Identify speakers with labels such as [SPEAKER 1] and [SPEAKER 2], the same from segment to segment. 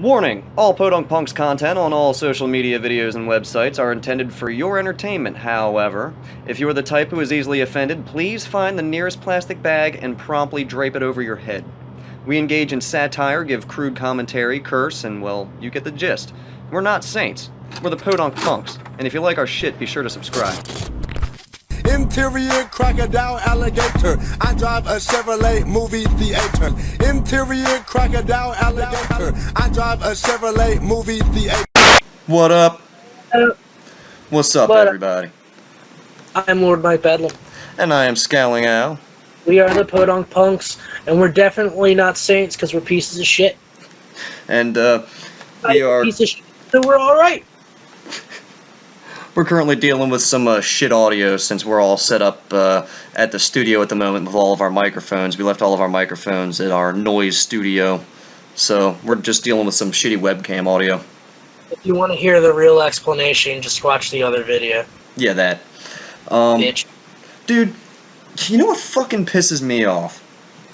[SPEAKER 1] Warning! All Podunk Punks content on all social media videos and websites are intended for your entertainment. However, if you are the type who is easily offended, please find the nearest plastic bag and promptly drape it over your head. We engage in satire, give crude commentary, curse, and, well, you get the gist. We're not saints. We're the Podunk Punks. And if you like our shit, be sure to subscribe.
[SPEAKER 2] Interior crocodile alligator. I drive a Chevrolet movie theater. Interior crocodile alligator. I drive a Chevrolet movie theater.
[SPEAKER 1] What up? What's up, everybody?
[SPEAKER 3] I'm LordMikeBedlam.
[SPEAKER 1] And I am ScowlingAl.
[SPEAKER 3] We are the Podunk Punks, and we're definitely not saints because we're pieces of shit.
[SPEAKER 1] And, we are...
[SPEAKER 3] Piece of shit, so we're alright.
[SPEAKER 1] We're currently dealing with some shit audio since we're all set up at the studio at the moment with all of our microphones. We left all of our microphones at our noise studio, so we're just dealing with some shitty webcam audio.
[SPEAKER 3] If you want to hear the real explanation, just watch the other video.
[SPEAKER 1] Yeah, that.
[SPEAKER 3] Bitch.
[SPEAKER 1] Dude, you know what fucking pisses me off?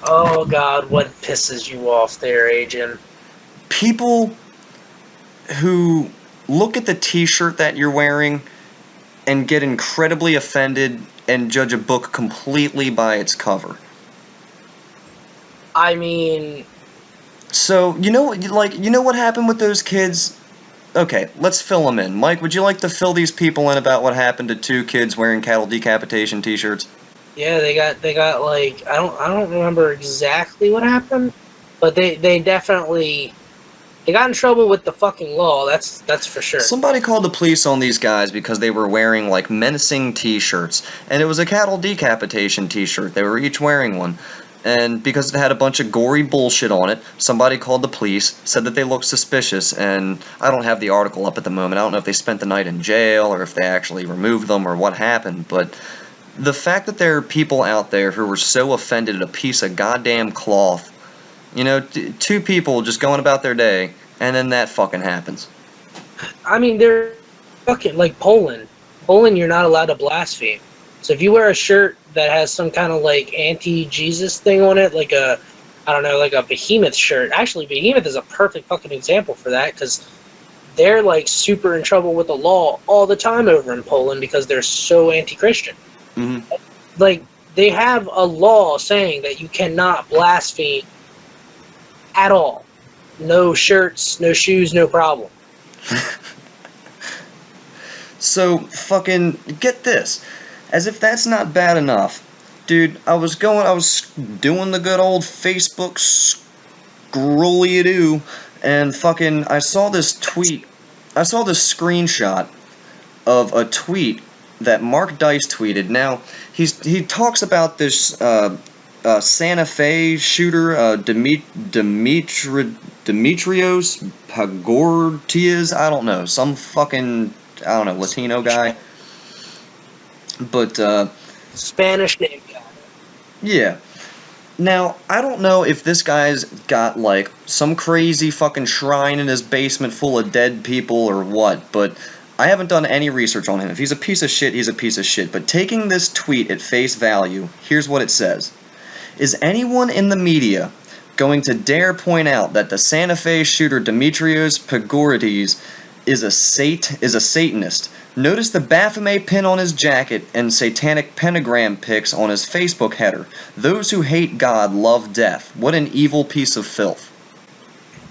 [SPEAKER 3] Oh god, what pisses you off there, Agent?
[SPEAKER 1] People who look at the t-shirt that you're wearing and get incredibly offended and judge a book completely by its cover.
[SPEAKER 3] I mean...
[SPEAKER 1] So, you know what happened with those kids? Okay, let's fill them in. Mike, would you like to fill these people in about what happened to two kids wearing cattle decapitation t-shirts?
[SPEAKER 3] Yeah, they got like, I don't remember exactly what happened, but they definitely... They got in trouble with the fucking law, that's for sure.
[SPEAKER 1] Somebody called the police on these guys because they were wearing, like, menacing t-shirts. And it was a cattle decapitation t-shirt. They were each wearing one. And because it had a bunch of gory bullshit on it, somebody called the police, said that they looked suspicious, and I don't have the article up at the moment. I don't know if they spent the night in jail or if they actually removed them or what happened, but the fact that there are people out there who were so offended at a piece of goddamn cloth. You know, two people just going about their day, and then that fucking happens.
[SPEAKER 3] I mean, they're fucking, like, Poland. Poland, you're not allowed to blaspheme. So if you wear a shirt that has some kind of, like, anti-Jesus thing on it, like a, I don't know, like a Behemoth shirt. Actually, Behemoth is a perfect fucking example for that, because they're, like, super in trouble with the law all the time over in Poland because they're so anti-Christian.
[SPEAKER 1] Mm-hmm.
[SPEAKER 3] Like, they have a law saying that you cannot blaspheme at all. No shirts, no shoes, no problem.
[SPEAKER 1] So, fucking, get this. As if that's not bad enough. Dude, I was doing the good old Facebook scrolly-a-doo, and fucking, I saw this screenshot of a tweet that Mark Dice tweeted. Now, he talks about this, Santa Fe shooter, Demetrios Pagortias, I don't know, some fucking, I don't know, Latino guy. But,
[SPEAKER 3] Spanish name guy.
[SPEAKER 1] Yeah. Now, I don't know if this guy's got, like, some crazy fucking shrine in his basement full of dead people or what, but I haven't done any research on him. If he's a piece of shit, he's a piece of shit. But taking this tweet at face value, here's what it says. Is anyone in the media going to dare point out that the Santa Fe shooter Demetrios Pagortias is a Satanist? Notice the Baphomet pin on his jacket and satanic pentagram pics on his Facebook header. Those who hate God love death. What an evil piece of filth.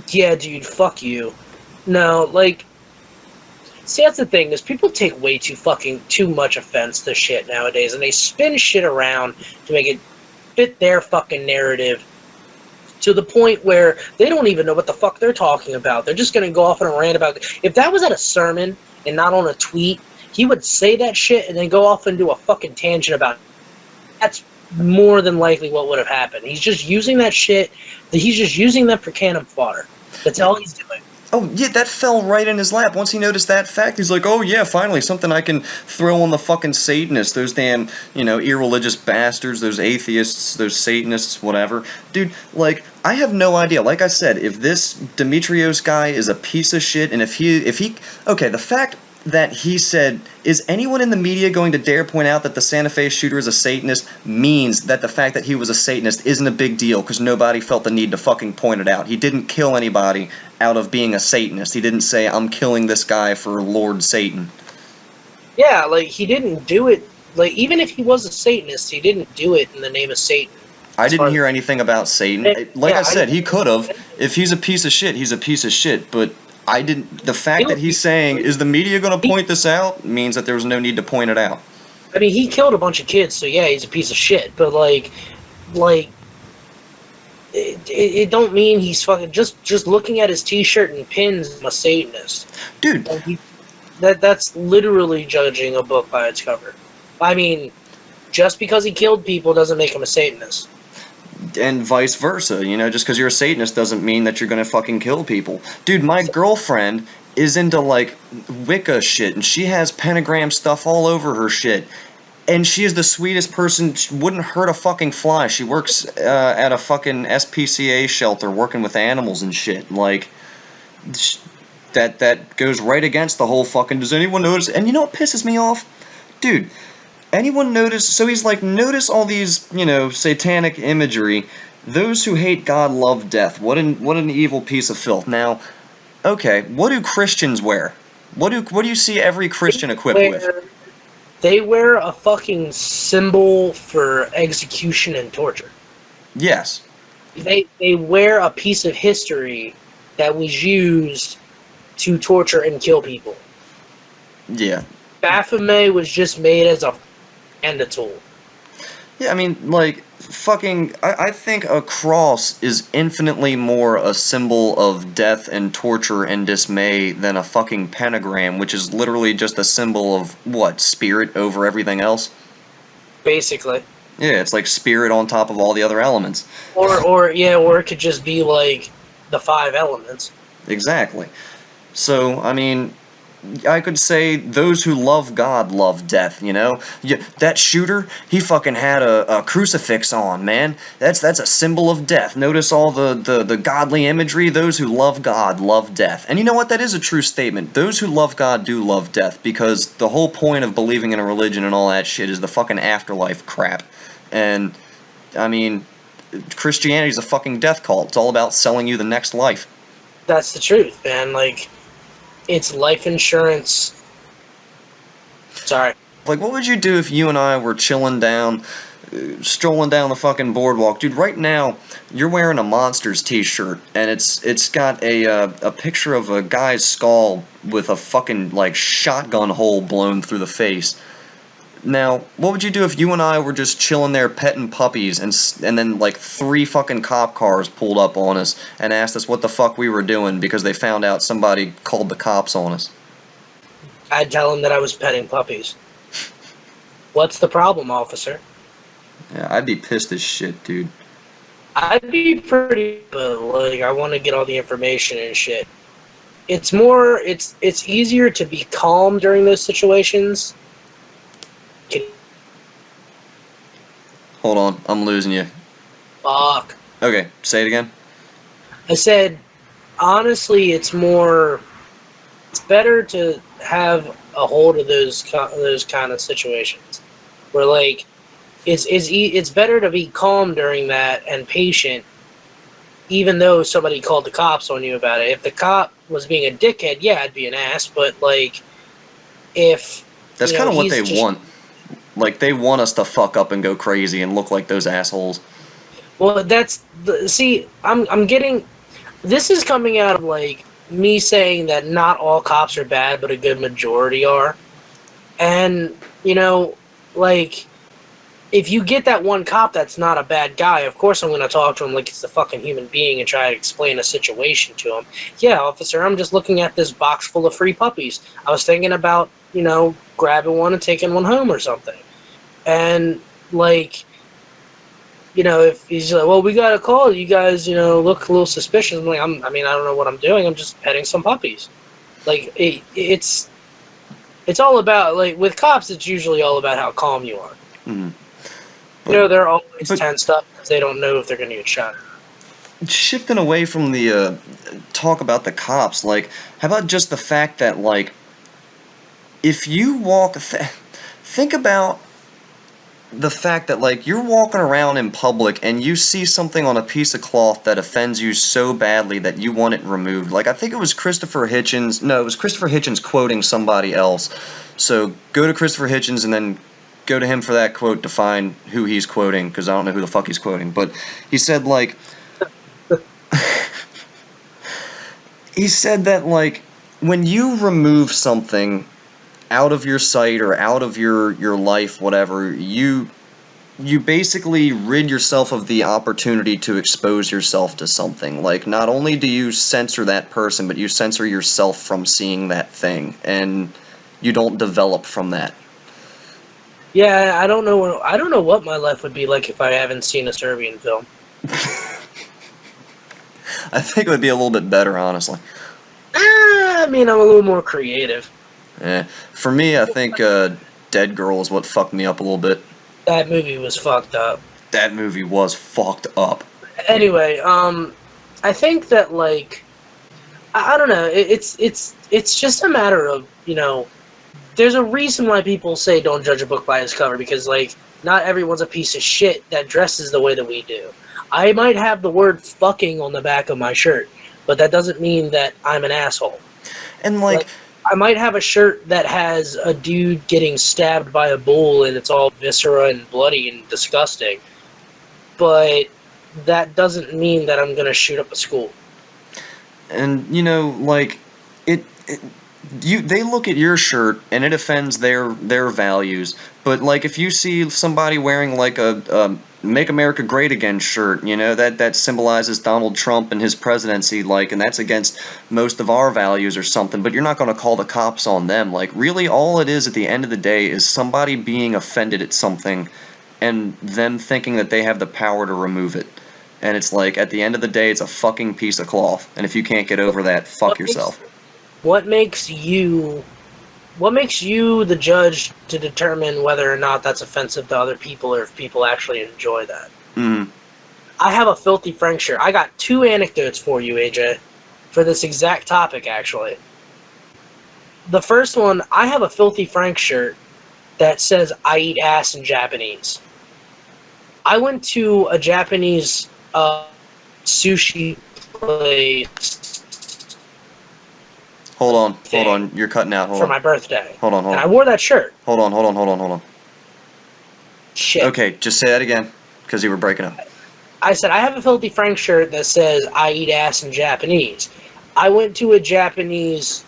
[SPEAKER 3] Yeah, dude, fuck you. No, like, see, that's the thing, is people take way too much offense to shit nowadays, and they spin shit around to make it fit their fucking narrative to the point where they don't even know what the fuck they're talking about. They're just going to go off on a rant about it. If that was at a sermon and not on a tweet, he would say that shit and then go off and do a fucking tangent about it. That's more than likely what would have happened. He's just using that shit. He's just using that for cannon fodder. That's all he's doing.
[SPEAKER 1] Oh, yeah, that fell right in his lap. Once he noticed that fact, he's like, oh, yeah, finally, something I can throw on the fucking Satanists, those damn, irreligious bastards, those atheists, those Satanists, whatever. Dude, like, I have no idea. Like I said, if this Demetrios guy is a piece of shit, and if he, okay, the fact that he said, is anyone in the media going to dare point out that the Santa Fe shooter is a Satanist, means that the fact that he was a Satanist isn't a big deal because nobody felt the need to fucking point it out. He didn't kill anybody out of being a Satanist. He didn't say, I'm killing this guy for Lord Satan.
[SPEAKER 3] Yeah, like, he didn't do it, like, even if he was a Satanist, he didn't do it in the name of Satan.
[SPEAKER 1] I didn't hear anything about Satan. Like
[SPEAKER 3] Yeah,
[SPEAKER 1] I said, he could have. If he's a piece of shit, he's a piece of shit, but I didn't. The fact that he's saying, is the media going to point this out, means that there was no need to point it out.
[SPEAKER 3] I mean, he killed a bunch of kids, so yeah, he's a piece of shit, but, like, it don't mean he's fucking, just looking at his t-shirt and pins, I'm a Satanist.
[SPEAKER 1] Dude.
[SPEAKER 3] Like, that's literally judging a book by its cover. I mean, just because he killed people doesn't make him a Satanist.
[SPEAKER 1] And vice versa, you know, just because you're a Satanist doesn't mean that you're gonna fucking kill people. Dude, my girlfriend is into, like, Wicca shit, and she has pentagram stuff all over her shit. And she is the sweetest person, she wouldn't hurt a fucking fly. She works at a fucking SPCA shelter working with animals and shit. Like, that goes right against the whole fucking, does anyone notice? And you know what pisses me off? Dude, anyone notice? So he's like, notice all these, you know, satanic imagery. Those who hate God love death. What an evil piece of filth. Now, okay, what do Christians wear? What do you see every Christian equipped with?
[SPEAKER 3] They wear a fucking symbol for execution and torture.
[SPEAKER 1] Yes.
[SPEAKER 3] They wear a piece of history that was used to torture and kill people.
[SPEAKER 1] Yeah.
[SPEAKER 3] Baphomet was just made as a tool.
[SPEAKER 1] Yeah, I mean, like, fucking, I think a cross is infinitely more a symbol of death and torture and dismay than a fucking pentagram, which is literally just a symbol of, what, spirit over everything else?
[SPEAKER 3] Basically.
[SPEAKER 1] Yeah, it's like spirit on top of all the other elements.
[SPEAKER 3] Or it could just be like the 5 elements.
[SPEAKER 1] Exactly. So, I mean, I could say those who love God love death, you know? Yeah, that shooter, he fucking had a crucifix on, man. That's a symbol of death. Notice all the godly imagery. Those who love God love death. And you know what? That is a true statement. Those who love God do love death, because the whole point of believing in a religion and all that shit is the fucking afterlife crap. And, I mean, Christianity's a fucking death cult. It's all about selling you the next life.
[SPEAKER 3] That's the truth, man. Like, it's life insurance. Sorry.
[SPEAKER 1] Like, what would you do if you and I were chilling down, strolling down the fucking boardwalk? Dude, right now, you're wearing a Monsters t-shirt, and it's got a picture of a guy's skull with a fucking, like, shotgun hole blown through the face. Now, what would you do if you and I were just chilling there petting puppies, and then, like, 3 fucking cop cars pulled up on us and asked us what the fuck we were doing because they found out somebody called the cops on us?
[SPEAKER 3] I'd tell them that I was petting puppies. What's the problem, officer?
[SPEAKER 1] Yeah, I'd be pissed as shit, dude.
[SPEAKER 3] I'd be pretty, but, like, I want to get all the information and shit. It's more, it's easier to be calm during those situations.
[SPEAKER 1] Hold on, I'm losing you.
[SPEAKER 3] Fuck.
[SPEAKER 1] Okay, say it again.
[SPEAKER 3] I said, honestly, it's better to have a hold of those kind of situations, where, like, it's better to be calm during that and patient, even though somebody called the cops on you about it. If the cop was being a dickhead, yeah, I'd be an ass, but, like, if...
[SPEAKER 1] That's kind of what they want. Like, they want us to fuck up and go crazy and look like those assholes.
[SPEAKER 3] Well, see, I'm getting... This is coming out of, like, me saying that not all cops are bad, but a good majority are. And, you know, like, if you get that one cop that's not a bad guy, of course I'm going to talk to him like he's a fucking human being and try to explain a situation to him. Yeah, officer, I'm just looking at this box full of free puppies. I was thinking about, you know, grabbing one and taking one home or something. And, like, you know, if he's like, well, we got a call, you guys, you know, look a little suspicious. I'm like, I don't know what I'm doing. I'm just petting some puppies. Like, it's all about, like, with cops, it's usually all about how calm you are.
[SPEAKER 1] Mm-hmm.
[SPEAKER 3] You know, they're always tensed up because they don't know if they're going to get shot or not.
[SPEAKER 1] Shifting away from the talk about the cops, like, how about just the fact that, like, if you think about the fact that, like, you're walking around in public and you see something on a piece of cloth that offends you so badly that you want it removed. Like, I think it was Christopher Hitchens. No, it was Christopher Hitchens quoting somebody else. So go to Christopher Hitchens and then go to him for that quote to find who he's quoting, because I don't know who the fuck he's quoting. But he said, like, he said that, like, when you remove something out of your sight or out of your life, whatever, you basically rid yourself of the opportunity to expose yourself to something. Like, not only do you censor that person, but you censor yourself from seeing that thing, and you don't develop from that.
[SPEAKER 3] Yeah, I don't know what my life would be like if I haven't seen a Serbian film.
[SPEAKER 1] I think it would be a little bit better, honestly.
[SPEAKER 3] I mean, I'm a little more creative.
[SPEAKER 1] For me, I think Dead Girl is what fucked me up a little bit.
[SPEAKER 3] That movie was fucked up.
[SPEAKER 1] That movie was fucked up.
[SPEAKER 3] Anyway, I think that, like, I don't know. It's just a matter of, you know, there's a reason why people say don't judge a book by its cover, because, like, not everyone's a piece of shit that dresses the way that we do. I might have the word fucking on the back of my shirt, but that doesn't mean that I'm an asshole.
[SPEAKER 1] And, like,
[SPEAKER 3] I might have a shirt that has a dude getting stabbed by a bull and it's all viscera and bloody and disgusting, but that doesn't mean that I'm going to shoot up a school.
[SPEAKER 1] And, you know, like, they look at your shirt and it offends their values, but, like, if you see somebody wearing, like, a Make America Great Again shirt, you know, that symbolizes Donald Trump and his presidency, like, and that's against most of our values or something, but you're not going to call the cops on them. Like, really, all it is at the end of the day is somebody being offended at something and them thinking that they have the power to remove it. And it's like, at the end of the day, it's a fucking piece of cloth, and if you can't get over that, fuck yourself.
[SPEAKER 3] What makes you the judge to determine whether or not that's offensive to other people, or if people actually enjoy that?
[SPEAKER 1] Mm.
[SPEAKER 3] I have a Filthy Frank shirt. I got 2 anecdotes for you, AJ, for this exact topic, actually. The first one, I have a Filthy Frank shirt that says, I eat ass in Japanese. I went to a Japanese sushi place.
[SPEAKER 1] Hold on, you're cutting out, hold on.
[SPEAKER 3] For my birthday.
[SPEAKER 1] Hold on.
[SPEAKER 3] And I wore that shirt.
[SPEAKER 1] Hold on.
[SPEAKER 3] Shit.
[SPEAKER 1] Okay, just say that again, because you were breaking up.
[SPEAKER 3] I said, I have a Filthy Frank shirt that says, I eat ass in Japanese. I went to a Japanese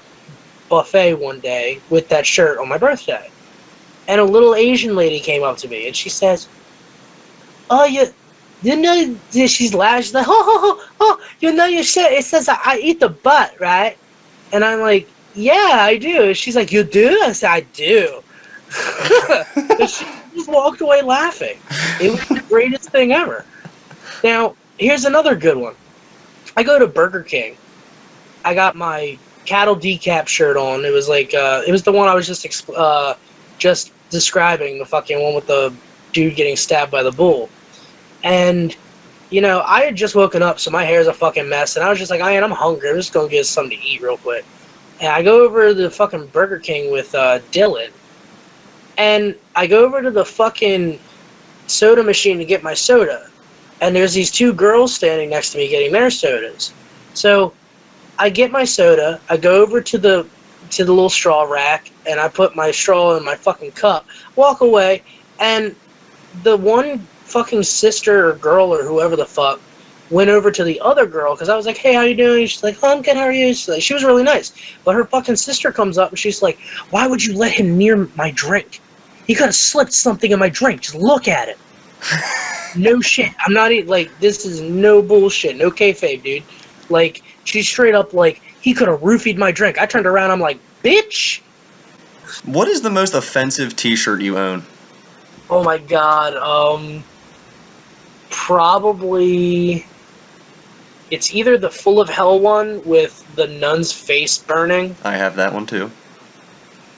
[SPEAKER 3] buffet one day with that shirt on my birthday. And a little Asian lady came up to me, and she says, oh, you know, she's laughing, she's like, oh, you know your shirt, it says I eat the butt, right? And I'm like, yeah, I do. She's like, you do? I said, I do. And she just walked away laughing. It was the greatest thing ever. Now, here's another good one. I go to Burger King. I got my cattle decap shirt on. It was like, it was the one I was just describing, the fucking one with the dude getting stabbed by the bull. And, you know, I had just woken up, so my hair's a fucking mess, and I was just like, I'm hungry. I'm just going to get something to eat real quick. And I go over to the fucking Burger King with Dylan, and I go over to the fucking soda machine to get my soda, and there's these 2 girls standing next to me getting their sodas. So I get my soda, I go over to the little straw rack, and I put my straw in my fucking cup, walk away, and the one fucking sister or girl or whoever the fuck went over to the other girl, because I was like, hey, how you doing? She's like, oh, I'm good, how are you? She was really nice. But her fucking sister comes up and she's like, why would you let him near my drink? He could have slipped something in my drink. Just look at it. No shit. I'm not even, like, this is no bullshit. No kayfabe, dude. Like, she's straight up like, he could have roofied my drink. I turned around, I'm like, bitch!
[SPEAKER 1] What is the most offensive t-shirt you own?
[SPEAKER 3] Oh my god, probably, it's either the Full of Hell one with the nun's face burning.
[SPEAKER 1] I have that one too.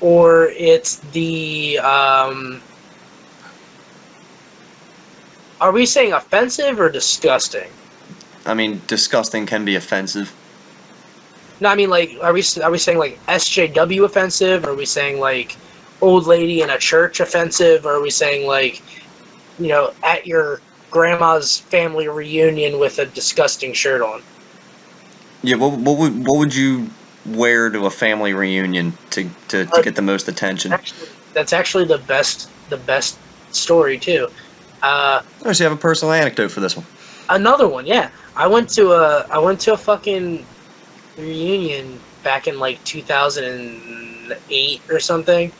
[SPEAKER 3] Or it's the, are we saying offensive or disgusting?
[SPEAKER 1] I mean, disgusting can be offensive.
[SPEAKER 3] No, I mean, like, are we saying like SJW offensive? Or are we saying like old lady in a church offensive? Or are we saying like, at your grandma's family reunion with a disgusting shirt on?
[SPEAKER 1] Yeah, what would you wear to a family reunion to get the most attention?
[SPEAKER 3] That's actually the best story too.
[SPEAKER 1] Oh, so you have a personal anecdote for this one.
[SPEAKER 3] Another one, yeah. I went to a fucking reunion back in like 2008 or something.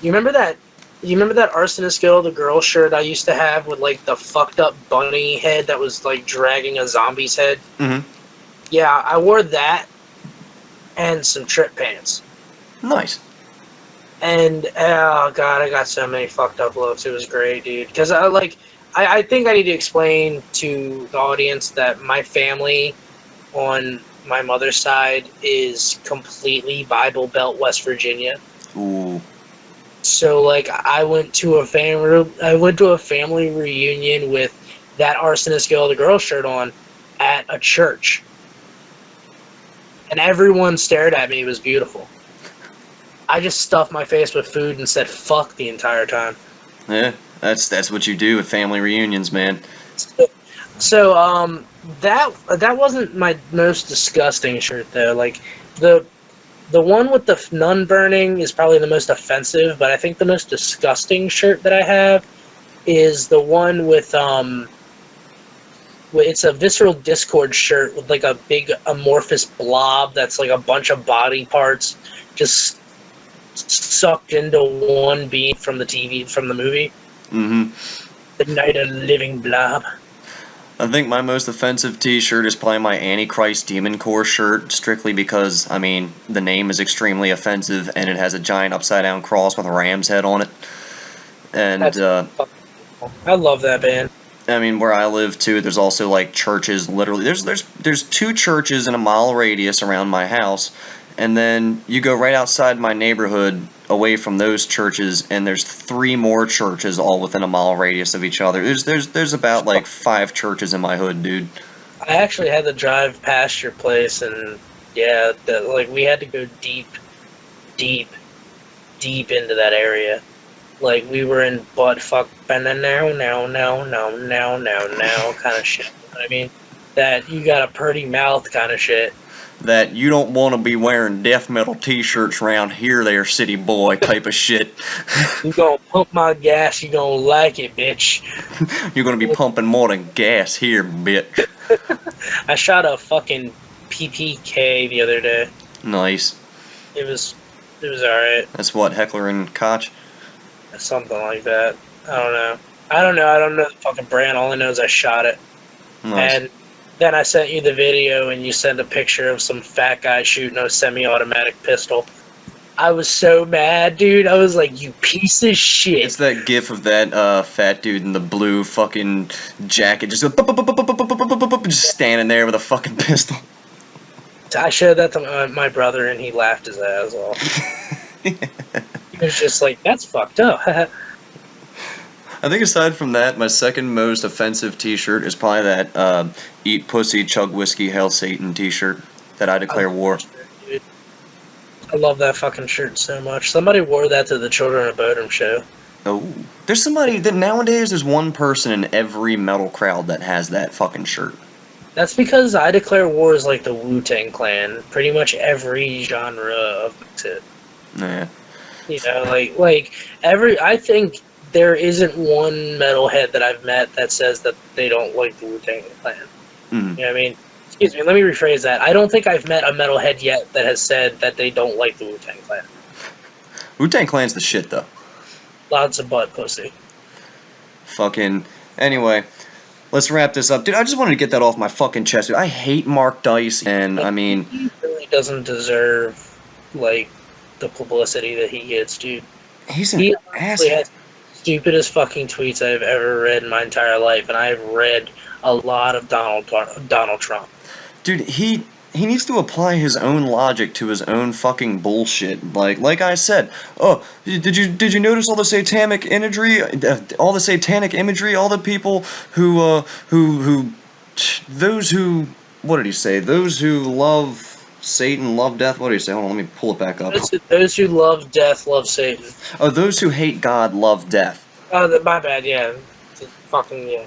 [SPEAKER 3] You remember that? You remember that Arsonist Guild, the girl shirt I used to have with like the fucked up bunny head that was like dragging a zombie's head?
[SPEAKER 1] Mm-hmm.
[SPEAKER 3] Yeah, I wore that and some trip pants.
[SPEAKER 1] Nice.
[SPEAKER 3] And oh god, I got so many fucked up looks. It was great, dude. Because I think I need to explain to the audience that my family on my mother's side is completely Bible Belt, West Virginia.
[SPEAKER 1] Ooh.
[SPEAKER 3] So like I went to a family reunion with that Arsonist Guild the girl shirt on at a church. And everyone stared at me. It was beautiful. I just stuffed my face with food and said fuck the entire time.
[SPEAKER 1] Yeah, that's what you do at family reunions, man.
[SPEAKER 3] So that wasn't my most disgusting shirt though. Like the one with the nun burning is probably the most offensive, but I think the most disgusting shirt that I have is the one with it's a Visceral Discord shirt with like a big amorphous blob that's like a bunch of body parts just sucked into one beam from the movie.
[SPEAKER 1] Mm-hmm.
[SPEAKER 3] The Night of the Living Blob.
[SPEAKER 1] I think my most offensive t-shirt is probably my Antichrist Demon Corps shirt, strictly because, I mean, the name is extremely offensive, and it has a giant upside-down cross with a ram's head on it. And,
[SPEAKER 3] I love that band.
[SPEAKER 1] I mean, where I live, too, there's also, like, churches, literally, there's 2 churches in a mile radius around my house, and then you go right outside my neighborhood, away from those churches, and there's 3 more churches all within a mile radius of each other. There's about like 5 churches in my hood, dude.
[SPEAKER 3] I actually had to drive past your place, and yeah, we had to go deep into that area. Like we were in butt fuck now kind of shit. You know what I mean? That you got a pretty mouth kind of shit.
[SPEAKER 1] That you don't want to be wearing death metal t-shirts around here there, city boy type of shit.
[SPEAKER 3] You gonna pump my gas, you gonna like it, bitch.
[SPEAKER 1] You're gonna be pumping more than gas here, bitch.
[SPEAKER 3] I shot a fucking PPK the other day.
[SPEAKER 1] Nice.
[SPEAKER 3] It was alright.
[SPEAKER 1] That's what, Heckler and Koch?
[SPEAKER 3] Something like that. I don't know the fucking brand. All I know is I shot it.
[SPEAKER 1] Nice.
[SPEAKER 3] And then I sent you the video, and you sent a picture of some fat guy shooting a semi-automatic pistol. I was so mad, dude. I was like, you piece of shit.
[SPEAKER 1] It's that gif of that fat dude in the blue fucking jacket just standing there with a fucking pistol.
[SPEAKER 3] I showed that to my brother, and he laughed his ass off. He was just like, that's fucked up.
[SPEAKER 1] I think aside from that, my second most offensive t-shirt is probably that Eat Pussy, Chug Whiskey, Hail Satan t-shirt that I declare war.
[SPEAKER 3] Dude. I love that fucking shirt so much. Somebody wore that to the Children of Bodom show.
[SPEAKER 1] Oh. There's somebody that nowadays there's one person in every metal crowd that has that fucking shirt.
[SPEAKER 3] That's because I Declare War is like the Wu-Tang Clan. Pretty much every genre of it.
[SPEAKER 1] Yeah.
[SPEAKER 3] You know, I think there isn't one metalhead that I've met that says that they don't like the Wu-Tang Clan.
[SPEAKER 1] Mm.
[SPEAKER 3] You know what I mean? Excuse me, let me rephrase that. I don't think I've met a metalhead yet that has said that they don't like the Wu-Tang Clan.
[SPEAKER 1] Wu-Tang Clan's the shit, though.
[SPEAKER 3] Lots of butt pussy.
[SPEAKER 1] Fucking... Anyway, let's wrap this up. Dude, I just wanted to get that off my fucking chest, dude. I hate Mark Dice, and, I mean...
[SPEAKER 3] He really doesn't deserve, like, the publicity that he gets, dude.
[SPEAKER 1] He's an asshole.
[SPEAKER 3] Stupidest fucking tweets I've ever read in my entire life, and I've read a lot of Donald Trump.
[SPEAKER 1] Dude, he needs to apply his own logic to his own fucking bullshit. Like I said, oh, did you notice all the satanic imagery, all the people who those who, what did he say? Those who love Satan, love death. What do you say? Hold on, let me pull it back up.
[SPEAKER 3] Those who love death love Satan.
[SPEAKER 1] Oh, those who hate God love death.
[SPEAKER 3] Oh, my bad. Yeah, fucking yeah.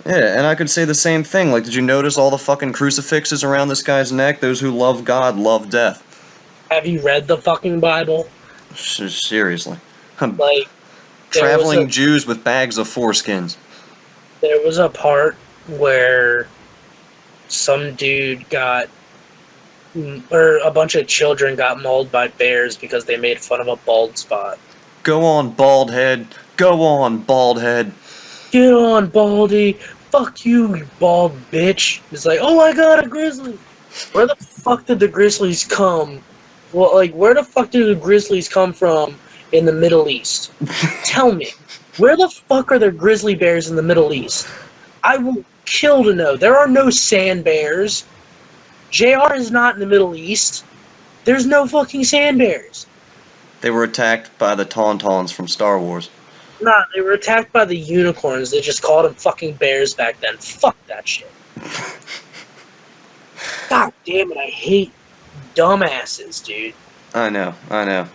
[SPEAKER 1] Yeah, and I could say the same thing. Like, did you notice all the fucking crucifixes around this guy's neck? Those who love God love death.
[SPEAKER 3] Have you read the fucking Bible?
[SPEAKER 1] Seriously.
[SPEAKER 3] Like,
[SPEAKER 1] Traveling Jews with bags of foreskins.
[SPEAKER 3] there was a part where some dude got, or a bunch of children got mauled by bears because they made fun of a bald spot.
[SPEAKER 1] Go on, bald head. Go on, bald head.
[SPEAKER 3] Get on, Baldy. Fuck you, you bald bitch. It's like, oh, I got a grizzly. Where the fuck did the grizzlies come? Well, like, where the fuck did the grizzlies come from in the Middle East? Tell me. Where the fuck are there grizzly bears in the Middle East? I will kill to know. There are no sand bears. JR is not in the Middle East. There's no fucking sand bears.
[SPEAKER 1] They were attacked by the Tauntauns from Star Wars.
[SPEAKER 3] Nah, they were attacked by the unicorns. They just called them fucking bears back then. Fuck that shit. God damn it, I hate dumbasses, dude.
[SPEAKER 1] I know.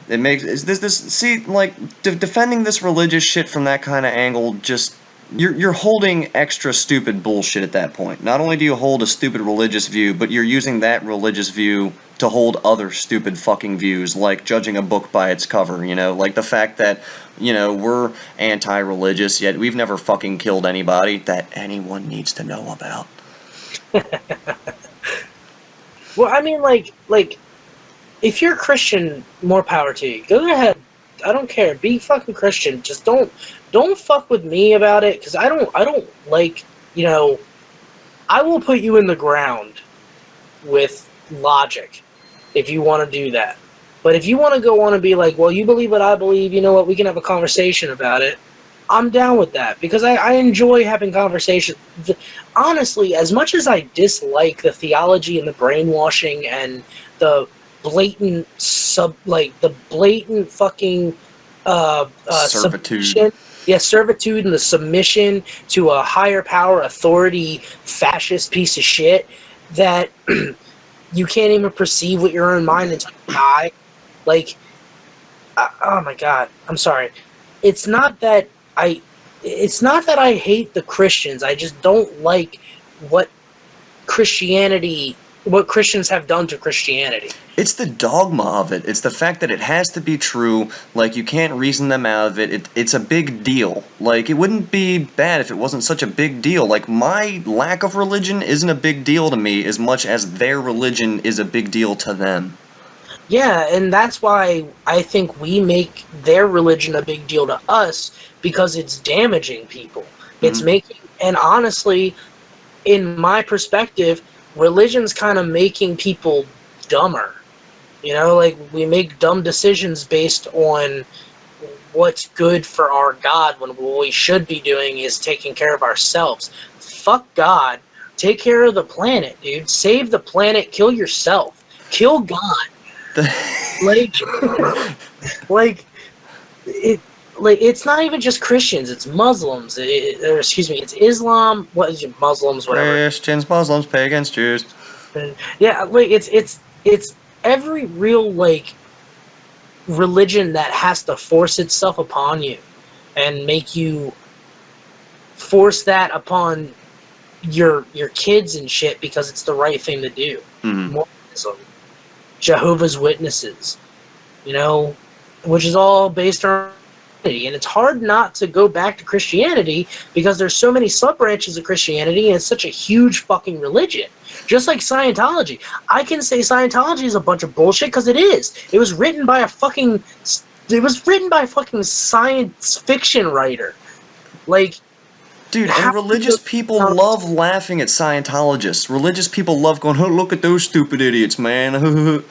[SPEAKER 1] It makes this see, like, defending this religious shit from that kind of angle, just you're holding extra stupid bullshit at that point. Not only do you hold a stupid religious view, but you're using that religious view to hold other stupid fucking views, like judging a book by its cover, you know, like the fact that, you know, we're anti-religious, yet we've never fucking killed anybody that anyone needs to know about.
[SPEAKER 3] Well, I mean, like, if you're Christian, more power to you. Go ahead. I don't care. Be fucking Christian. Just don't fuck with me about it, because I don't like, you know, I will put you in the ground with logic if you want to do that. But if you want to go on and be like, well, you believe what I believe, you know what, we can have a conversation about it, I'm down with that, because I enjoy having conversations. Honestly, as much as I dislike the theology and the brainwashing and the blatant fucking
[SPEAKER 1] Servitude.
[SPEAKER 3] Servitude and the submission to a higher power, authority, fascist piece of shit that you can't even perceive with your own mind until you die. Like, oh my god, I'm sorry. It's not that I hate the Christians. I just don't like what Christians have done to Christianity.
[SPEAKER 1] It's the dogma of it. It's the fact that it has to be true. Like, you can't reason them out of it. It's a big deal. Like, it wouldn't be bad if it wasn't such a big deal. Like, my lack of religion isn't a big deal to me as much as their religion is a big deal to them.
[SPEAKER 3] Yeah, and that's why I think we make their religion a big deal to us, because it's damaging people. It's making, and honestly, in my perspective, religion's kind of making people dumber. You know, like, we make dumb decisions based on what's good for our God, when what we should be doing is taking care of ourselves. Fuck God. Take care of the planet, dude. Save the planet. Kill yourself. Kill God. It's not even just Christians. It's Muslims. It's Islam. What is it? Muslims, whatever.
[SPEAKER 1] Christians, Muslims, pagans, Jews.
[SPEAKER 3] Yeah, like, it's every real, like, religion that has to force itself upon you and make you force that upon your kids and shit because it's the right thing to do. Mormonism, Jehovah's Witnesses, you know, which is all based on, and it's hard not to go back to Christianity because there's so many sub-branches of Christianity and it's such a huge fucking religion. Just like Scientology. I can say Scientology is a bunch of bullshit because it is. It was written by a fucking science fiction writer. Like,
[SPEAKER 1] dude, and religious people love laughing at Scientologists. Religious people love going, oh, look at those stupid idiots, man.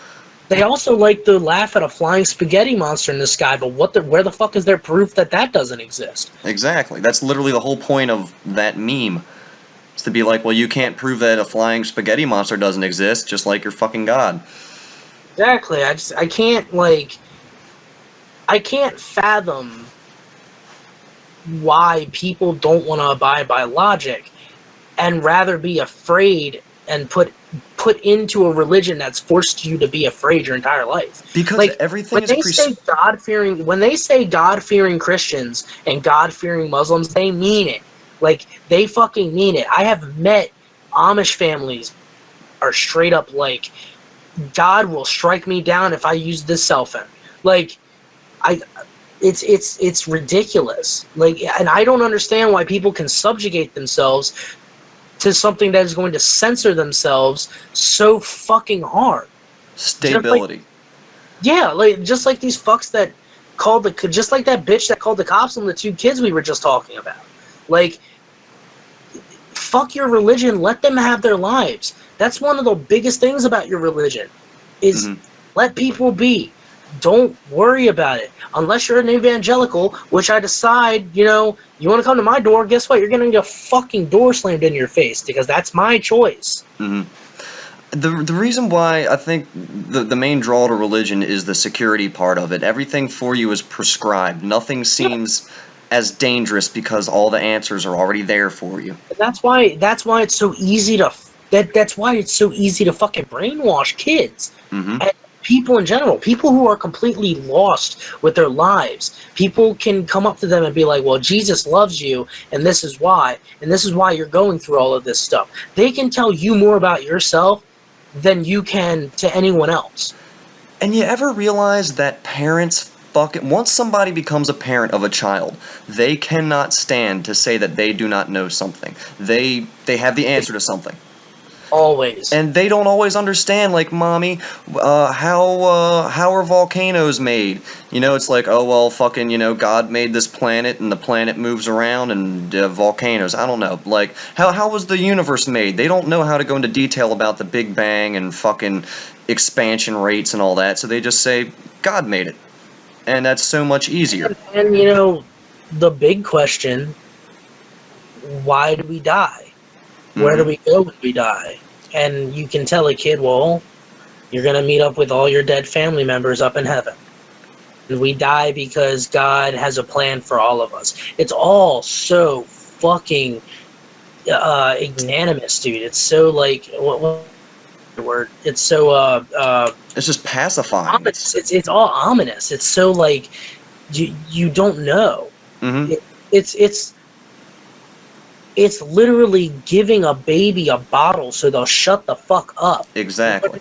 [SPEAKER 3] They also like to laugh at a flying spaghetti monster in the sky, but where the fuck is their proof that doesn't exist?
[SPEAKER 1] Exactly. That's literally the whole point of that meme. It's to be like, well, you can't prove that a flying spaghetti monster doesn't exist, just like your fucking God.
[SPEAKER 3] Exactly. I can't fathom why people don't want to abide by logic and rather be afraid and put put into a religion that's forced you to be afraid your entire life.
[SPEAKER 1] Because
[SPEAKER 3] like
[SPEAKER 1] everything
[SPEAKER 3] when
[SPEAKER 1] is
[SPEAKER 3] they say God-fearing Christians and God-fearing Muslims, they mean it. Like, they fucking mean it. I have met Amish families are straight up like, God will strike me down if I use this cell phone. Like, it's ridiculous. Like, and I don't understand why people can subjugate themselves to something that is going to censor themselves so fucking hard.
[SPEAKER 1] stability.
[SPEAKER 3] Just like these fucks that just like that bitch that called the cops on the 2 kids we were just talking about. Like, fuck your religion, let them have their lives. That's one of the biggest things about your religion, is let people be. Don't worry about it. Unless you're an evangelical, which I decide, you want to come to my door, guess what? You're going to get a fucking door slammed in your face, because that's my choice.
[SPEAKER 1] The reason why I think the main draw to religion is the security part of it. Everything for you is prescribed. Nothing seems as dangerous because all the answers are already there for you.
[SPEAKER 3] That's why it's so easy to that's why it's so easy to fucking brainwash kids and people in general. People who are completely lost with their lives. People can come up to them and be like, "Well, Jesus loves you, and this is why you're going through all of this stuff." They can tell you more about yourself than you can to anyone else.
[SPEAKER 1] And you ever realize that parents once somebody becomes a parent of a child, they cannot stand to say that they do not know something. They have the answer to something.
[SPEAKER 3] Always.
[SPEAKER 1] And they don't always understand, like, Mommy, how are volcanoes made? It's like, oh, well, fucking, God made this planet, and the planet moves around, and volcanoes. I don't know. Like, how was the universe made? They don't know how to go into detail about the Big Bang and fucking expansion rates and all that, so they just say, God made it. And that's so much easier.
[SPEAKER 3] And the big question, why do we die? Where do we go when we die? And you can tell a kid, well, you're going to meet up with all your dead family members up in heaven. And we die because God has a plan for all of us. It's all so fucking magnanimous, dude. It's so, like, what word? It's so
[SPEAKER 1] it's just pacifying.
[SPEAKER 3] Ominous. It's all ominous. It's so, like, you don't know. It's literally giving a baby a bottle so they'll shut the fuck up.
[SPEAKER 1] Exactly.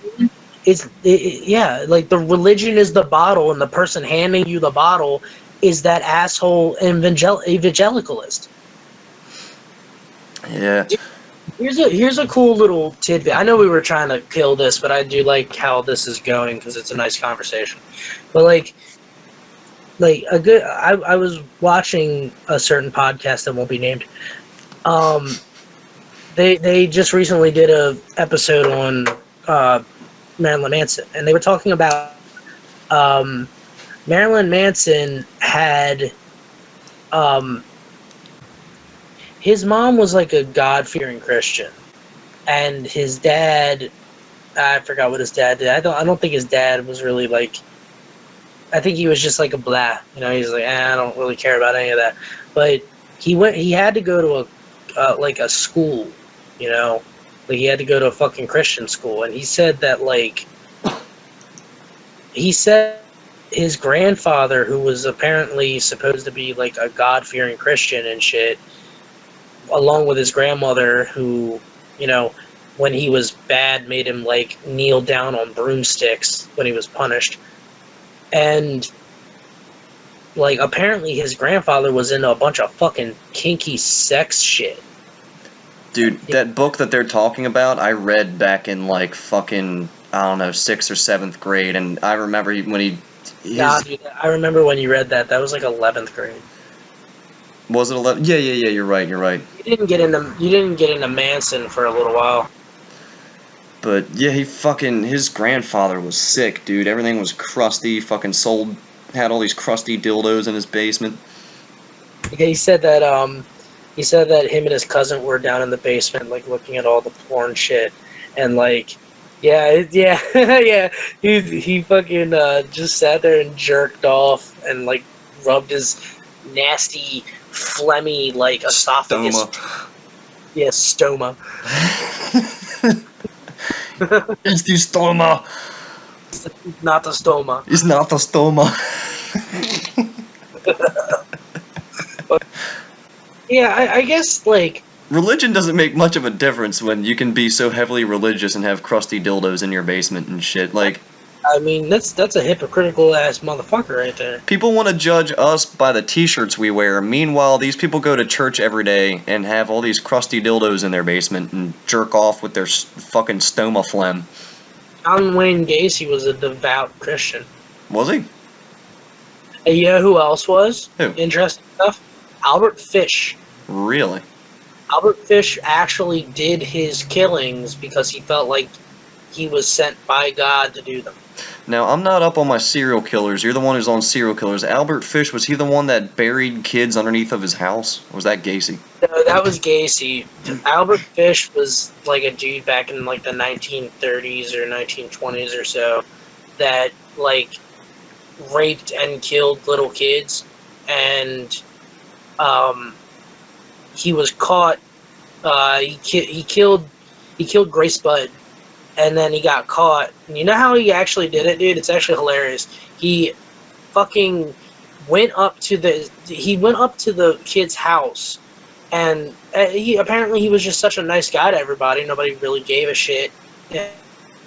[SPEAKER 3] Like, the religion is the bottle, and the person handing you the bottle is that asshole evangelicalist.
[SPEAKER 1] Yeah.
[SPEAKER 3] Here's a cool little tidbit. I know we were trying to kill this, but I do like how this is going because it's a nice conversation. But I was watching a certain podcast that won't be named. They just recently did a episode on Marilyn Manson, and they were talking about Marilyn Manson had his mom was like a God-fearing Christian, and his dad, I forgot what his dad did. I don't think his dad was really like. I think he was just like a blah, he's like, I don't really care about any of that. But he had to go to a school, like he had to go to a fucking Christian school, and he said that his grandfather, who was apparently supposed to be like a God-fearing Christian and shit, along with his grandmother, who, when he was bad, made him like kneel down on broomsticks when he was punished. And like, apparently his grandfather was into a bunch of fucking kinky sex shit.
[SPEAKER 1] Dude, that book that they're talking about, I read back in like fucking, I don't know, 6th or 7th grade, and I remember when
[SPEAKER 3] dude, I remember when you read that. That was like 11th grade.
[SPEAKER 1] Was it 11? Yeah, you're right.
[SPEAKER 3] You didn't get into Manson for a little while.
[SPEAKER 1] But yeah, his grandfather was sick, dude. Everything was crusty, had all these crusty dildos in his basement.
[SPEAKER 3] Yeah, he said that him and his cousin were down in the basement, like, looking at all the porn shit, and like, yeah, he fucking just sat there and jerked off and like rubbed his nasty, phlegmy, like, esophagus.
[SPEAKER 1] Stoma.
[SPEAKER 3] Yeah, stoma.
[SPEAKER 1] It's the stoma.
[SPEAKER 3] Not the stoma.
[SPEAKER 1] It's not the stoma.
[SPEAKER 3] Yeah, I guess, like,
[SPEAKER 1] Religion doesn't make much of a difference when you can be so heavily religious and have crusty dildos in your basement and shit. Like,
[SPEAKER 3] I mean, that's a hypocritical ass motherfucker right there.
[SPEAKER 1] people want to judge us by the t-shirts we wear. Meanwhile, these people go to church every day and have all these crusty dildos in their basement and jerk off with their fucking stoma phlegm.
[SPEAKER 3] John Wayne Gacy was a devout Christian.
[SPEAKER 1] Was he?
[SPEAKER 3] And you know who else was?
[SPEAKER 1] Who?
[SPEAKER 3] Interesting stuff. Albert Fish.
[SPEAKER 1] Really?
[SPEAKER 3] Albert Fish actually did his killings because he felt like he was sent by God to do them.
[SPEAKER 1] Now, I'm not up on my serial killers. You're the one who's on serial killers. Albert Fish, was he the one that buried kids underneath of his house? Or was that Gacy?
[SPEAKER 3] No, that was Gacy. Albert Fish was like a dude back in like the 1930s or 1920s or so that like raped and killed little kids, and he was caught. He killed Grace Budd, and then he got caught. And you know how he actually did it, dude? It's actually hilarious. He fucking went up to the kid's house, and he was just such a nice guy to everybody. Nobody really gave a shit. And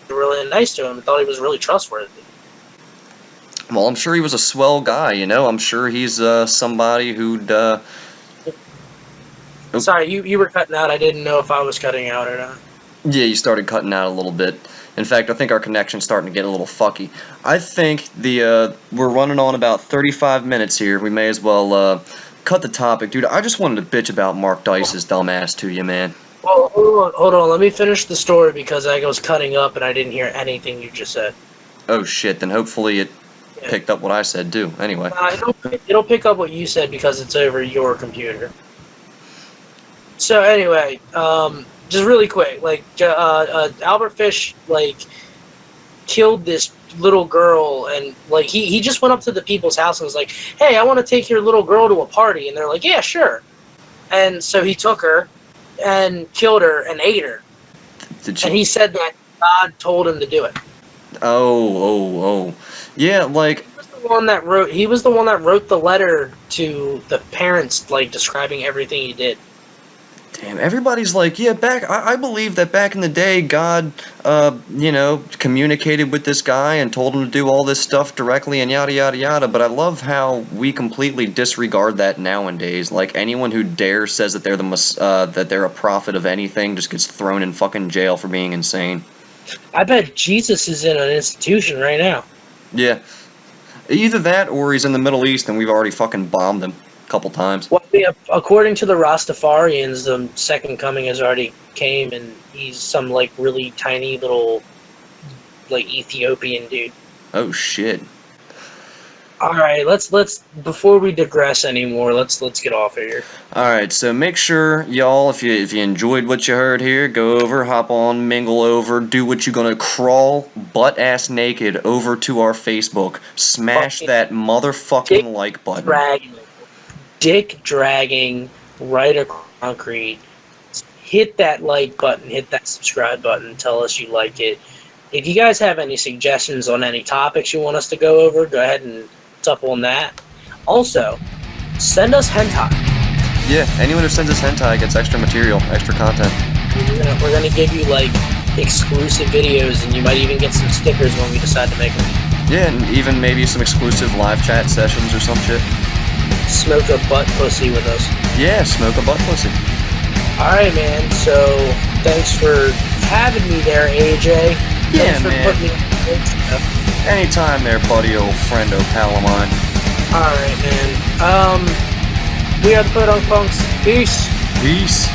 [SPEAKER 3] really nice to him. Thought he was really trustworthy.
[SPEAKER 1] Well, I'm sure he was a swell guy, you know? I'm sure he's somebody who'd...
[SPEAKER 3] Sorry, you were cutting out. I didn't know if I was cutting out or not.
[SPEAKER 1] Yeah, you started cutting out a little bit. In fact, I think our connection's starting to get a little fucky. I think we're running on about 35 minutes here. We may as well cut the topic. Dude, I just wanted to bitch about Mark Dice's dumbass to you, man.
[SPEAKER 3] Well, hold on. Let me finish the story because I was cutting up and I didn't hear anything you just said.
[SPEAKER 1] Oh, shit. Then hopefully it picked up what I said, too. Anyway.
[SPEAKER 3] It'll pick up what you said because it's over your computer. So anyway, just really quick, like Albert Fish like killed this little girl, and like he just went up to the people's house and was like, "Hey, I want to take your little girl to a party," and they're like, "Yeah, sure." And so he took her and killed her and ate her. And he said that God told him to do it.
[SPEAKER 1] Oh. Yeah, like...
[SPEAKER 3] He was the one that wrote the letter to the parents, like, describing everything he did.
[SPEAKER 1] Damn, everybody's like, yeah, I believe that back in the day, God, communicated with this guy and told him to do all this stuff directly and yada, yada, yada, but I love how we completely disregard that nowadays. Like, anyone who dares says that they're a prophet of anything just gets thrown in fucking jail for being insane.
[SPEAKER 3] I bet Jesus is in an institution right now.
[SPEAKER 1] Yeah. Either that or he's in the Middle East and we've already fucking bombed him a couple times.
[SPEAKER 3] Well, yeah, according to the Rastafarians, the second coming has already came, and he's some like really tiny little like Ethiopian dude.
[SPEAKER 1] Oh shit.
[SPEAKER 3] All right, let's before we digress anymore, let's get off of here.
[SPEAKER 1] All right, so make sure y'all, if you enjoyed what you heard here, go over, hop on, mingle over, do what you're gonna, crawl butt ass naked over to our Facebook, smash that motherfucking like button.
[SPEAKER 3] Dick dragging right across concrete. Hit that like button, hit that subscribe button, tell us you like it. If you guys have any suggestions on any topics you want us to go over, go ahead and up on that. Also, send us hentai.
[SPEAKER 1] Yeah, anyone who sends us hentai gets extra material, extra content.
[SPEAKER 3] We're gonna give you like exclusive videos, and you might even get some stickers when we decide to make them.
[SPEAKER 1] Yeah, and even maybe some exclusive live chat sessions or some shit.
[SPEAKER 3] Smoke a butt pussy with us.
[SPEAKER 1] Yeah, smoke a butt pussy.
[SPEAKER 3] Alright, man, so thanks for having me there, AJ.
[SPEAKER 1] Yeah,
[SPEAKER 3] thanks for
[SPEAKER 1] man.
[SPEAKER 3] putting me on.
[SPEAKER 1] Anytime there, buddy, old friend, pal of mine.
[SPEAKER 3] Alright, man. We are the Podunk Punks. Peace.
[SPEAKER 1] Peace.